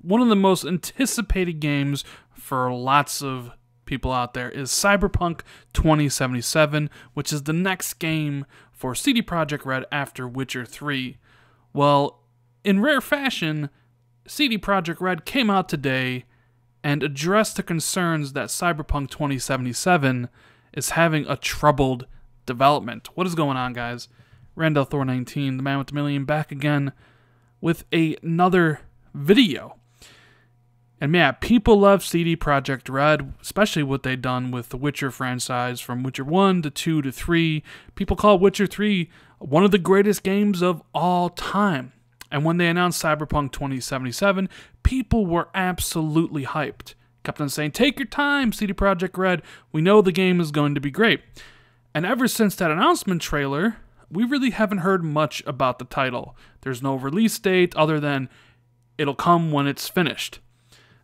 one of the most anticipated games for lots of people out there is CyberPunk 2077, which is the next game for CD Projekt Red after Witcher 3. Well, in rare fashion, CD Projekt Red came out today and addressed the concerns that CyberPunk 2077 is having a troubled development. What is going on, guys? Randall Thor 19, the man with the million, back again with another video. And yeah, people love CD Projekt Red, especially what they've done with the Witcher franchise from Witcher 1 to 2 to 3. People call Witcher 3 one of the greatest games of all time. And when they announced CyberPunk 2077, people were absolutely hyped. Kept on saying, take your time, CD Projekt Red. We know the game is going to be great. And ever since that announcement trailer, we really haven't heard much about the title. There's no release date other than it'll come when it's finished.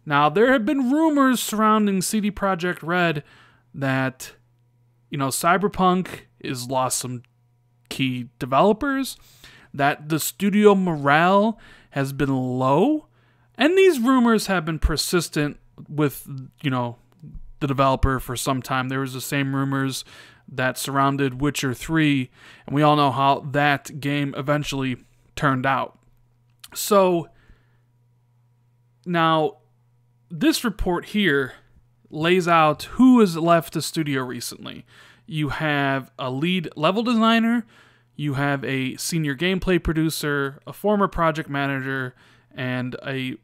Now, there have been rumors surrounding CD Projekt Red that, Cyberpunk has lost some key developers, that the studio morale has been low, and these rumors have been persistent with, the developer for some time. There was the same rumors that surrounded Witcher 3, and we all know how that game eventually turned out. So, now, this report here lays out who has left the studio recently. You have a lead level designer, you have a senior gameplay producer, a former project manager, and a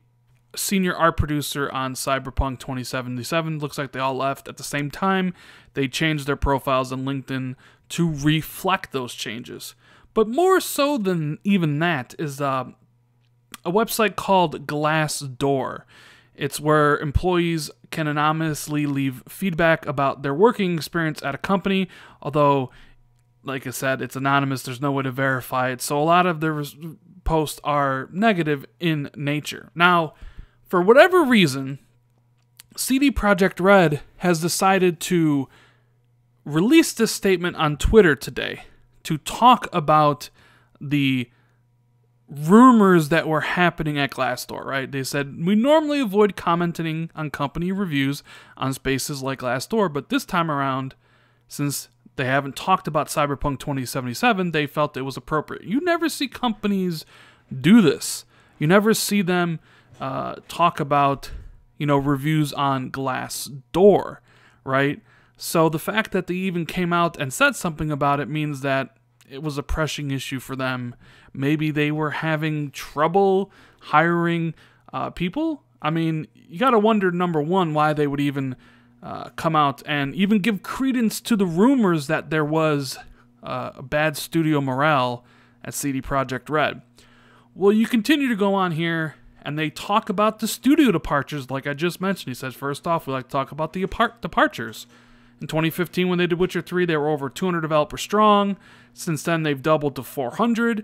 senior art producer on Cyberpunk 2077. Looks like they all left at the same time. They changed their profiles on LinkedIn to reflect those changes. But more so than even that is a website called Glassdoor. It's where employees can anonymously leave feedback about their working experience at a company, although, like I said, it's anonymous. There's no way to verify it, so a lot of their posts are negative in nature. Now, for whatever reason, CD Projekt Red has decided to release this statement on Twitter today to talk about the rumors that were happening at Glassdoor, right? They said, we normally avoid commenting on company reviews on spaces like Glassdoor, but this time around, since they haven't talked about Cyberpunk 2077, they felt it was appropriate. You never see companies do this. You never see them talk about, reviews on Glassdoor, right? So the fact that they even came out and said something about it means that it was a pressing issue for them. Maybe they were having trouble hiring people. I mean, you got to wonder, number one, why they would even come out and even give credence to the rumors that there was a bad studio morale at CD Projekt Red. Well, you continue to go on here, and they talk about the studio departures, like I just mentioned. He says, first off, we like to talk about the departures. In 2015, when they did Witcher 3, they were over 200 developers strong. Since then, they've doubled to 400,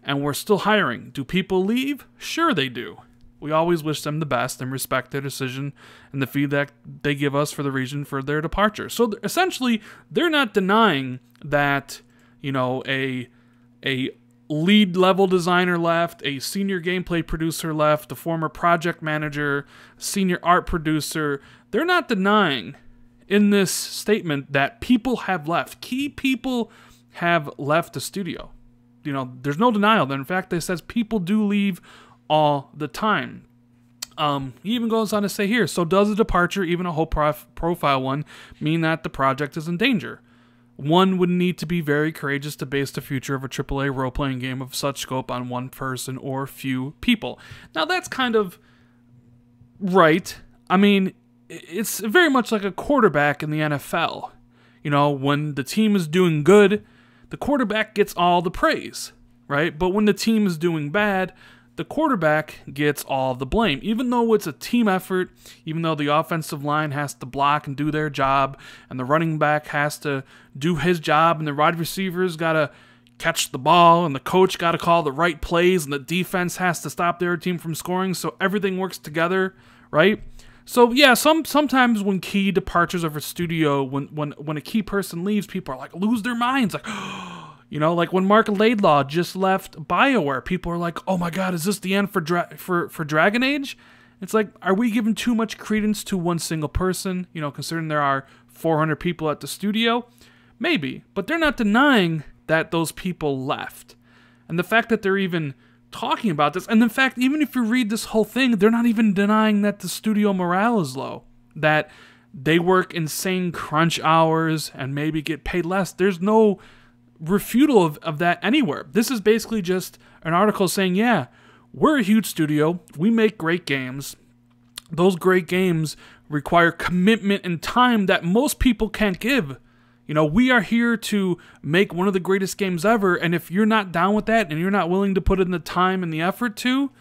and we're still hiring. Do people leave? Sure they do. We always wish them the best and respect their decision and the feedback they give us for the reason for their departure. So essentially, they're not denying that, a lead level designer left, a senior gameplay producer left, a former project manager, senior art producer. They're not denying in this statement that people have left. Key people have left the studio. There's no denial. In fact, they says people do leave all the time. He even goes on to say here, so does a departure, even a whole profile one, mean that the project is in danger? One would need to be very courageous to base the future of a AAA role-playing game of such scope on one person or few people. Now, that's kind of right. I mean, it's very much like a quarterback in the NFL. When the team is doing good, the quarterback gets all the praise, right? But when the team is doing bad, the quarterback gets all the blame. Even though it's a team effort, even though the offensive line has to block and do their job, and the running back has to do his job, and the wide receivers got to catch the ball, and the coach got to call the right plays, and the defense has to stop their team from scoring, so everything works together, right? So yeah, sometimes when key departures of a studio, when a key person leaves, people are like, lose their minds, like, like when Mark Laidlaw just left BioWare, people are like, oh my god, is this the end for Dragon Age? It's like, are we giving too much credence to one single person? You know, considering there are 400 people at the studio? Maybe, but they're not denying that those people left. And the fact that they're even talking about this, and in fact, even if you read this whole thing, they're not even denying that the studio morale is low, that they work insane crunch hours and maybe get paid less. There's no refutal of that anywhere. This is basically just an article saying, yeah, we're a huge studio, we make great games. Those great games require commitment and time that most people can't give. You know, we are here to make one of the greatest games ever, and if you're not down with that and you're not willing to put in the time and the effort to,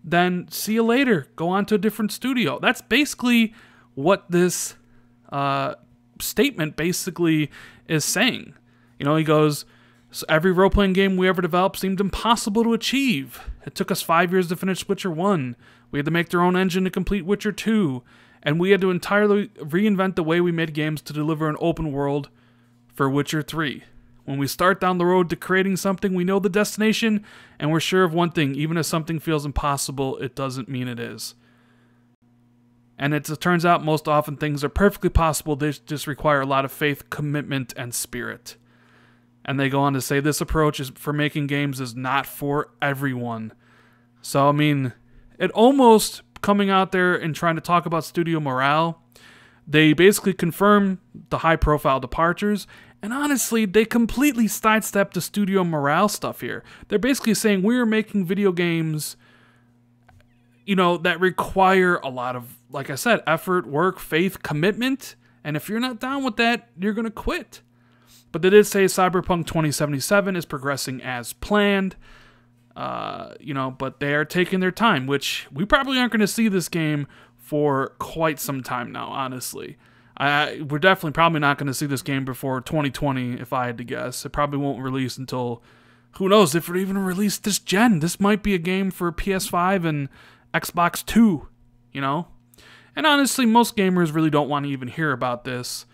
then see you later. Go on to a different studio. That's basically what this statement basically is saying. You know, he goes, so every role-playing game we ever developed seemed impossible to achieve. It took us 5 years to finish Witcher 1. We had to make their own engine to complete Witcher 2. And we had to entirely reinvent the way we made games to deliver an open world for Witcher 3. When we start down the road to creating something, we know the destination, and we're sure of one thing: even if something feels impossible, it doesn't mean it is. And it turns out most often things are perfectly possible, they just require a lot of faith, commitment, and spirit. And they go on to say this approach is for making games is not for everyone. So, I mean, it almost coming out there and trying to talk about studio morale, they basically confirm the high-profile departures, and honestly, they completely sidestep the studio morale stuff here. They're basically saying we're making video games, you know, that require a lot of, like I said, effort, work, faith, commitment, and if you're not down with that, you're going to quit. But they did say CyberPunk 2077 is progressing as planned, you know, but they are taking their time, which we probably aren't going to see this game for quite some time now, honestly. We're definitely probably not going to see this game before 2020, if I had to guess. It probably won't release until, who knows, if it even released this gen. This might be a game for PS5 and Xbox 2, you know? And honestly, most gamers really don't want to even hear about this.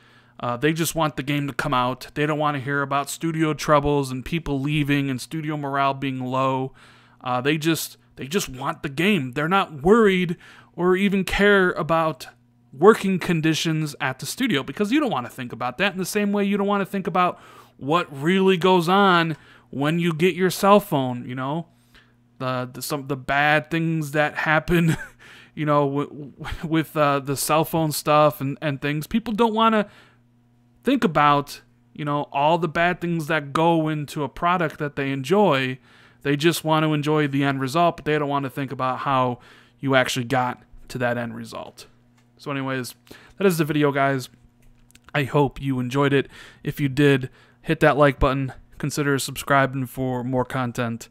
They just want the game to come out. They don't want to hear about studio troubles and people leaving and studio morale being low. They just want the game. They're not worried or even care about working conditions at the studio, because you don't want to think about that in the same way you don't want to think about what really goes on when you get your cell phone, you know, some of the bad things that happen, you know, with the cell phone stuff and things. People don't want to think about, you know, all the bad things that go into a product that they enjoy. They just want to enjoy the end result, but they don't want to think about how you actually got to that end result. So anyways, that is the video, guys. I hope you enjoyed it. If you did, hit that like button. Consider subscribing for more content.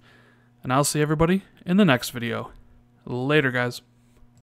And I'll see everybody in the next video. Later, guys.